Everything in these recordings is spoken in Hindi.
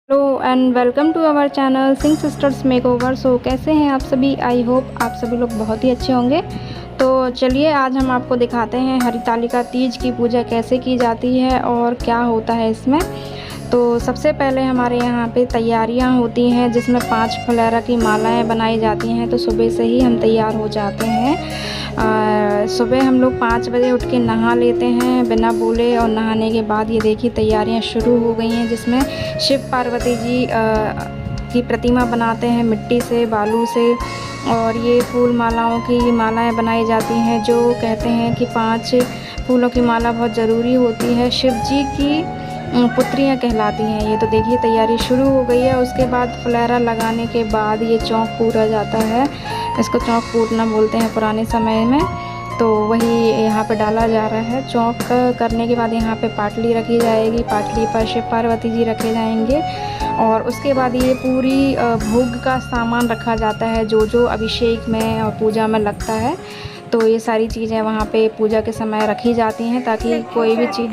Hello and welcome to our channel Singh sisters makeover. So कैसे हैं आप सभी? आई होप आप सभी लोग बहुत ही अच्छे होंगे। तो चलिए आज हम आपको दिखाते हैं हरितालिका तीज की पूजा कैसे की जाती है और क्या होता है इसमें। तो सबसे पहले हमारे यहाँ पे तैयारियाँ होती हैं जिसमें 5 फुलेरा की मालाएं बनाई जाती हैं। तो सुबह से ही हम तैयार हो जाते हैं। सुबह हम लोग 5 बजे उठ के नहा लेते हैं बिना बोले, और नहाने के बाद ये देखिए तैयारियाँ शुरू हो गई हैं जिसमें शिव पार्वती जी की प्रतिमा बनाते हैं मिट्टी से, बालू से। और ये फूल मालाओं की मालाएं बनाई जाती हैं जो कहते हैं कि 5 फूलों की माला बहुत ज़रूरी होती है, शिव जी की पुत्रियाँ कहलाती हैं ये। तो देखिए तैयारी शुरू हो गई है। उसके बाद फुलेरा लगाने के बाद ये चौक पूरा जाता है, इसको चौक पूरना बोलते हैं पुराने समय में। तो वही यहाँ पे डाला जा रहा है। चौक करने के बाद यहाँ पे पाटली रखी जाएगी, पाटली पर शिव पार्वती जी रखे जाएंगे। और उसके बाद ये पूरी भोग का सामान रखा जाता है जो जो अभिषेक में और पूजा में लगता है। तो ये सारी चीज़ें वहाँ पे पूजा के समय रखी जाती हैं ताकि कोई भी चीज़।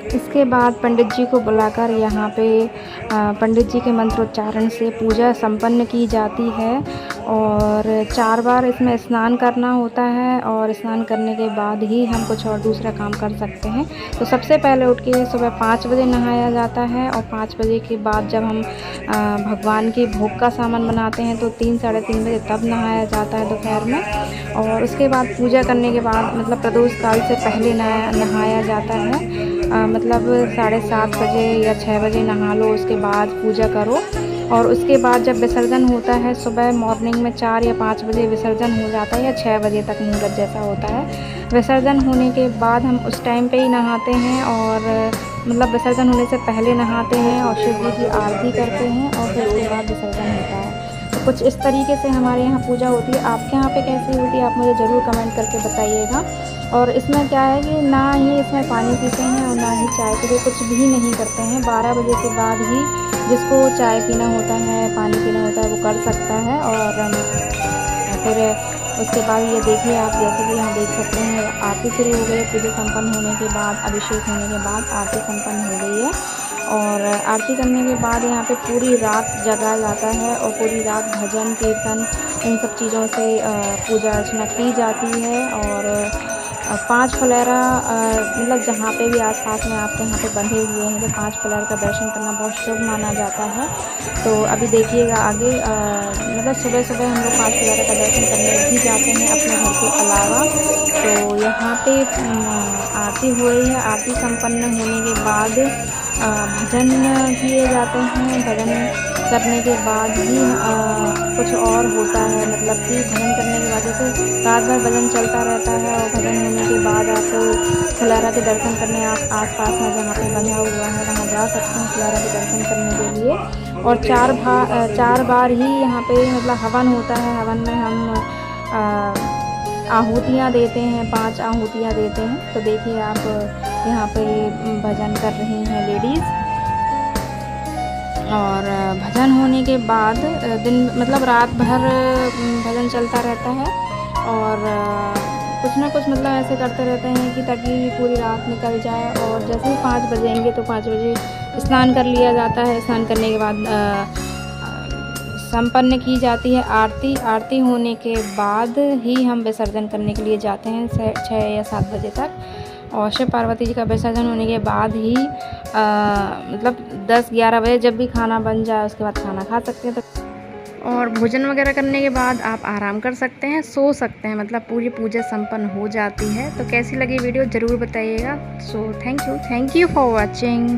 इसके बाद पंडित जी को बुलाकर यहाँ पे पंडित जी के मंत्रोच्चारण से पूजा संपन्न की जाती है। और 4 बार इसमें स्नान करना होता है, और स्नान करने के बाद ही हम कुछ और दूसरा काम कर सकते हैं। तो सबसे पहले उठ के सुबह 5 बजे नहाया जाता है, और 5 बजे के बाद जब हम भगवान की भोग का सामान बनाते हैं तो 3 साढ़े 3 बजे तब नहाया जाता है दोपहर में। और उसके बाद पूजा करने के बाद मतलब प्रदोष काल से पहले नहाया जाता है। मतलब 7:30 बजे या 6 बजे नहा लो, उसके बाद पूजा करो। और उसके बाद जब विसर्जन होता है सुबह मॉर्निंग में 4 या 5 बजे विसर्जन हो जाता है, या 6 बजे तक मुहूर्त जैसा होता है। विसर्जन होने के बाद हम उस टाइम पे ही नहाते हैं, और मतलब विसर्जन होने से पहले नहाते हैं और शिव जी की आरती करते हैं, और फिर उसके बाद विसर्जन होता है। तो कुछ इस तरीके से हमारे यहाँ पूजा होती है। आपके यहाँ पे कैसी होती है आप मुझे ज़रूर कमेंट करके बताइएगा। और इसमें क्या है कि ना ही इसमें पानी पीते हैं और ना ही चाय पीते, कुछ भी नहीं करते हैं। 12 बजे के बाद ही जिसको चाय पीना होता है, पानी पीना होता है, वो कर सकता है। और फिर उसके बाद ये देखिए आप, जैसे कि यहाँ देख सकते हैं आरती शुरू हो गई है। पूजा संपन्न होने के बाद, अभिषेक होने के बाद आरती संपन्न हो गई है। और आरती करने के बाद यहाँ पे पूरी रात जगा जाता है, और पूरी रात भजन कीर्तन इन सब चीज़ों से पूजा अर्चना की जाती है। और 5 फुलेरा मतलब जहाँ पे भी आसपास में आपके यहाँ पे बंधे हुए हैं तो 5 फुलेरा का दर्शन करना बहुत शुभ माना जाता है। तो अभी देखिएगा आगे मतलब सुबह सुबह हम लोग 5 फुलेरा का दर्शन करने भी जाते हैं अपने घर के अलावा। तो यहाँ पे आरती हो रही है। आरती संपन्न होने के बाद भजन किए जाते हैं। भजन करने के बाद ही कुछ और होता है, मतलब कि भजन करने के बाद जैसे रात भर भजन चलता रहता है, और भजन होने के बाद आप फुलेरा के दर्शन करने आप आसपास में जहाँ पे बंधा हुआ है वहाँ जा सकते हैं फुलेरा के दर्शन करने के लिए। और 4 बार ही यहाँ पे मतलब हवन होता है। हवन में हम आहुतियाँ देते हैं, 5 आहुतियाँ देते हैं। तो देखिए आप यहाँ पे भजन कर रही हैं लेडीज़। और भजन होने के बाद दिन मतलब रात भर भजन चलता रहता है। और कुछ ना कुछ मतलब ऐसे करते रहते हैं कि ताकि पूरी रात निकल जाए। और जैसे ही 5 बजेंगे तो 5 बजे स्नान कर लिया जाता है। स्नान करने के बाद संपन्न की जाती है आरती। आरती होने के बाद ही हम विसर्जन करने के लिए जाते हैं 6 या 7 बजे तक। और शिव पार्वती जी का विसर्जन होने के बाद ही मतलब 10-11 बजे जब भी खाना बन जाए उसके बाद खाना खा सकते हैं। तो और भोजन वगैरह करने के बाद आप आराम कर सकते हैं, सो सकते हैं, मतलब पूरी पूजा संपन्न हो जाती है। तो कैसी लगी वीडियो ज़रूर बताइएगा। So thank you for watching.